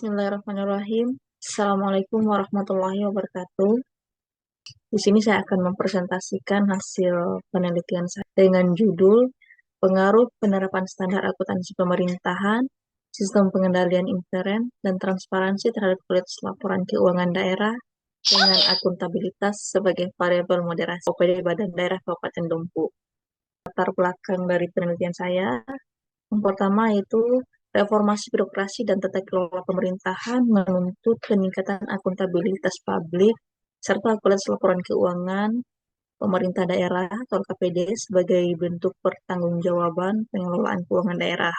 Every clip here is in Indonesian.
Bismillahirrahmanirrahim. Assalamualaikum warahmatullahi wabarakatuh. Di sini saya akan mempresentasikan hasil penelitian saya dengan judul Pengaruh Penerapan Standar Akuntansi Pemerintahan, Sistem Pengendalian Intern, dan Transparansi terhadap kualitas laporan keuangan daerah dengan akuntabilitas sebagai variabel moderasi OPD Badan Daerah Kabupaten Dompu. Latar belakang dari penelitian saya, yang pertama yaitu reformasi birokrasi dan tata kelola pemerintahan menuntut peningkatan akuntabilitas publik serta kualitas laporan keuangan pemerintah daerah atau KPD sebagai bentuk pertanggungjawaban pengelolaan keuangan daerah.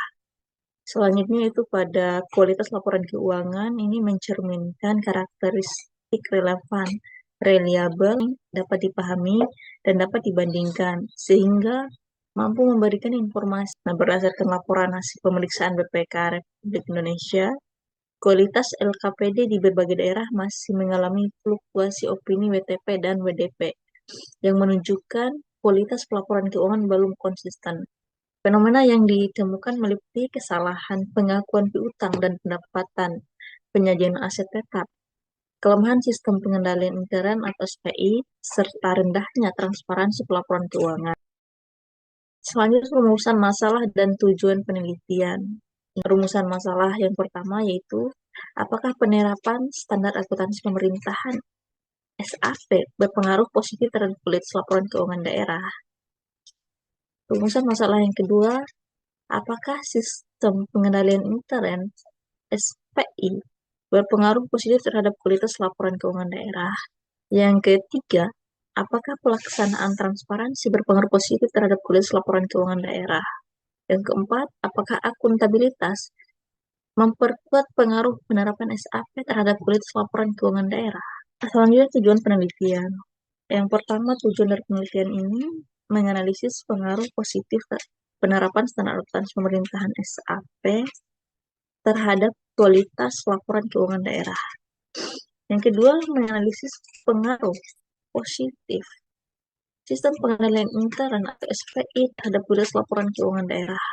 Selanjutnya itu pada kualitas laporan keuangan ini mencerminkan karakteristik relevan, reliabel, dapat dipahami, dan dapat dibandingkan, sehingga mampu memberikan informasi. Nah, berdasarkan laporan hasil pemeriksaan BPK Republik Indonesia, kualitas LKPD di berbagai daerah masih mengalami fluktuasi opini WTP dan WDP, yang menunjukkan kualitas pelaporan keuangan belum konsisten. Fenomena yang ditemukan meliputi kesalahan pengakuan piutang dan pendapatan, penyajian aset tetap, kelemahan sistem pengendalian intern atau SPI, serta rendahnya transparansi pelaporan keuangan. Selanjutnya, rumusan masalah dan tujuan penelitian. Rumusan masalah yang pertama yaitu, apakah penerapan standar akuntansi pemerintahan SAP berpengaruh positif terhadap kualitas laporan keuangan daerah? Rumusan masalah yang kedua, apakah sistem pengendalian intern (SPI) berpengaruh positif terhadap kualitas laporan keuangan daerah? Yang ketiga, apakah pelaksanaan transparansi berpengaruh positif terhadap kualitas laporan keuangan daerah? Yang keempat, apakah akuntabilitas memperkuat pengaruh penerapan SAP terhadap kualitas laporan keuangan daerah? Selanjutnya, tujuan penelitian. Yang pertama, tujuan dari penelitian ini menganalisis pengaruh positif penerapan standar akuntansi pemerintahan SAP terhadap kualitas laporan keuangan daerah. Yang kedua, menganalisis pengaruh positif sistem pengendalian intern atau SPI terhadap kualitas laporan keuangan daerah.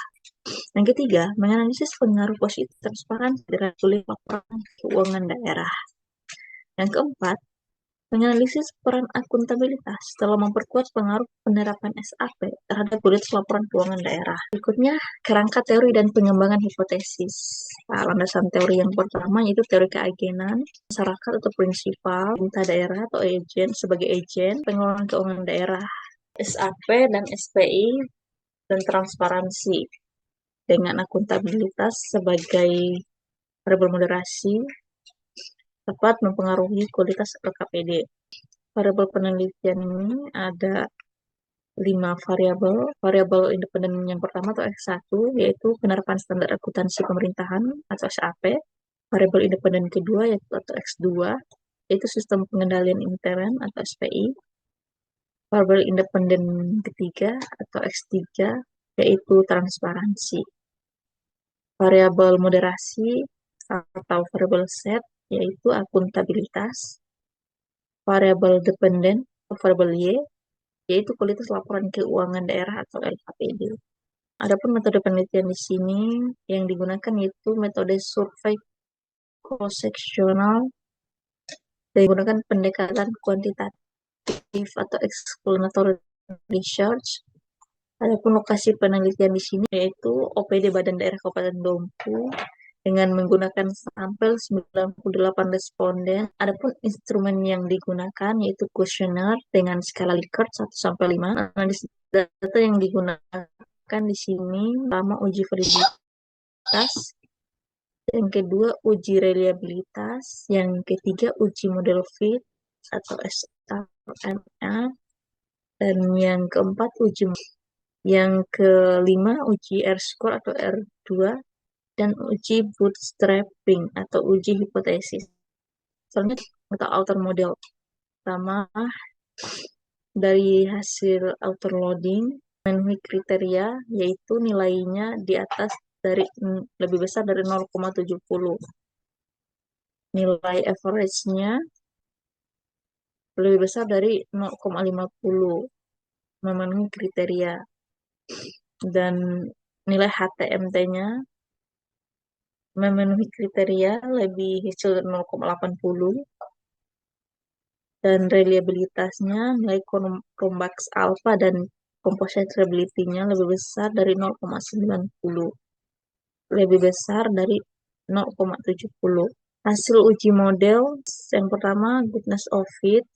Yang ketiga, menganalisis pengaruh positif transparansi terhadap kualitas laporan keuangan daerah. Yang keempat, menganalisis peran akuntabilitas dalam memperkuat pengaruh penerapan SAP terhadap kualitas laporan keuangan daerah. Berikutnya, kerangka teori dan pengembangan hipotesis. Nah, landasan teori yang pertama yaitu teori keagenan masyarakat atau prinsipal, pemerintah daerah atau agen sebagai agen pengelolaan keuangan daerah, SAP dan SPI, dan transparansi dengan akuntabilitas sebagai variabel moderasi dapat mempengaruhi kualitas LKPD. Variabel penelitian ini ada 5 variabel. Variabel independen yang pertama atau X1 yaitu penerapan standar akuntansi pemerintahan atau SAP. Variabel independen kedua yaitu atau X2 yaitu sistem pengendalian intern atau SPI. Variabel independen ketiga atau X3 yaitu transparansi. Variabel moderasi atau variabel set yaitu akuntabilitas. Variabel dependen atau variabel Y yaitu kualitas laporan keuangan daerah atau LKPD. Adapun metode penelitian di sini yang digunakan yaitu metode survei cross-sectional dan menggunakan pendekatan kuantitatif atau explanatory research. Adapun lokasi penelitian di sini yaitu OPD Badan Daerah Kabupaten Dompu dengan menggunakan sampel 98 responden. Adapun instrumen yang digunakan yaitu kuesioner dengan skala Likert 1 sampai 5. Analisis data yang digunakan di sini pertama uji validitas, yang kedua uji reliabilitas, yang ketiga uji model fit atau SRMA, dan yang keempat uji, yang kelima uji R-score atau R2, dan uji bootstrapping atau uji hipotesis. Selanjutnya atau outer model. Pertama, dari hasil outer loading memenuhi kriteria yaitu nilainya di atas dari lebih besar dari 0,70. Nilai average-nya lebih besar dari 0,50, memenuhi kriteria. Dan nilai HTMT-nya memenuhi kriteria lebih kecil dari 0,80 dan reliabilitasnya nilai Cronbach's alpha dan composite reliability-nya lebih besar dari 0,90, lebih besar dari 0,70. Hasil uji model yang pertama goodness of fit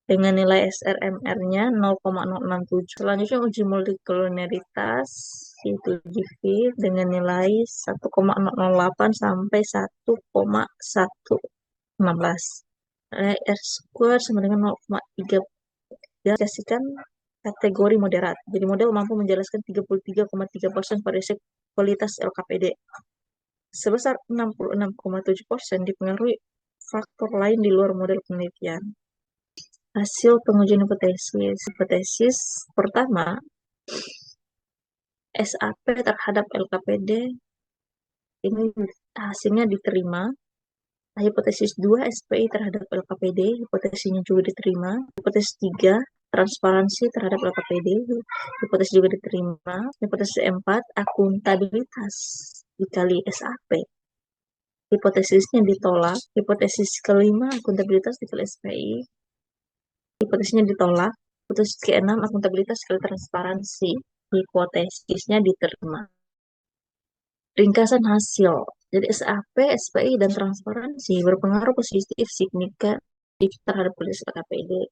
dengan nilai SRMR-nya 0,067. Selanjutnya uji molekularitas yaitu uji fit dengan nilai 1,008 sampai 1,116. Nilai R square sama dengan 0,3. Diasosiasikan kategori moderat. Jadi model mampu menjelaskan 33,3% variasi kualitas LKPD. Sebesar 66,7% dipengaruhi faktor lain di luar model penelitian. Hasil pengujian hipotesis. Hipotesis pertama, SAP terhadap LKPD ini hasilnya diterima. Hipotesis 2, SPI terhadap LKPD, hipotesisnya juga diterima. Hipotesis 3, transparansi terhadap LKPD, hipotesis juga diterima. Hipotesis 4, akuntabilitas dikali SAP, hipotesisnya ditolak. Hipotesis kelima, akuntabilitas dikali SPI, hipotesisnya ditolak. Hipotesis keenam, akuntabilitas dikali transparansi, hipotesisnya diterima. Ringkasan hasil. Jadi SAP, SPI, dan transparansi berpengaruh positif signifikan terhadap kualitas LKPD.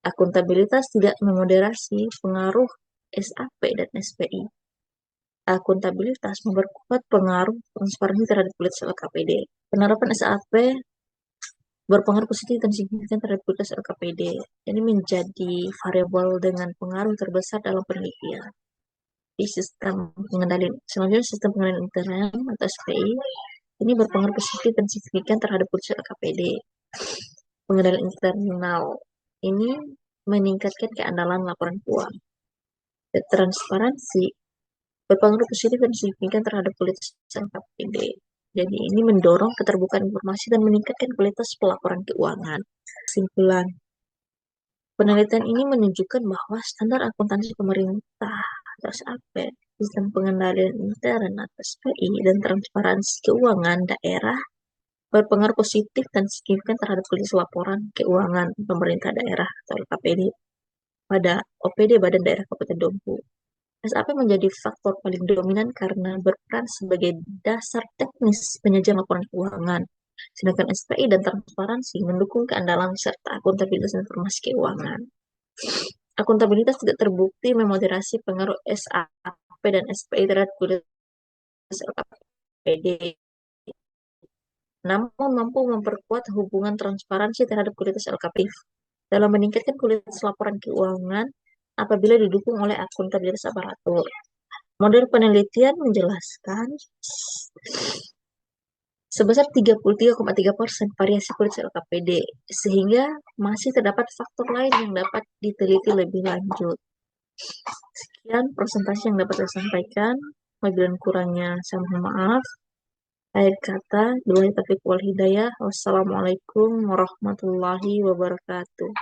Akuntabilitas tidak memoderasi pengaruh SAP dan SPI. Akuntabilitas memperkuat pengaruh transparansi terhadap kualitas LKPD. Penerapan SAP berpengaruh positif dan signifikan terhadap kualitas LKPD. Ini menjadi variabel dengan pengaruh terbesar dalam penelitian. Di sistem pengendalian, selanjutnya sistem pengendalian intern atau SPI ini berpengaruh positif dan signifikan terhadap kualitas LKPD. Pengendalian internal ini meningkatkan keandalan laporan keuangan. Dan transparansi berpengaruh positif dan signifikan terhadap kualitas LKPD. Jadi ini mendorong keterbukaan informasi dan meningkatkan kualitas pelaporan keuangan. Kesimpulan, penelitian ini menunjukkan bahwa standar akuntansi pemerintah atau SAP, sistem pengendalian intern atau SPI, dan transparansi keuangan daerah berpengaruh positif dan signifikan terhadap kualitas laporan keuangan pemerintah daerah atau LKPD pada OPD Badan Daerah Kabupaten Dompu. SAP menjadi faktor paling dominan karena berperan sebagai dasar teknis penyajian laporan keuangan, sedangkan SPI dan transparansi mendukung keandalan serta akuntabilitas informasi keuangan. Akuntabilitas tidak terbukti memoderasi pengaruh SAP dan SPI terhadap kualitas LKPD, namun mampu memperkuat hubungan transparansi terhadap kualitas LKPD dalam meningkatkan kualitas laporan keuangan apabila didukung oleh akuntabilitas aparatur. Model penelitian menjelaskan sebesar 33,3% variasi kualitas LKPD, sehingga masih terdapat faktor lain yang dapat diteliti lebih lanjut. Sekian presentasi yang dapat saya sampaikan. Lebih dan kurangnya saya mohon maaf. Akhir kata, billahi taufiq wal hidayah. Wassalamualaikum warahmatullahi wabarakatuh.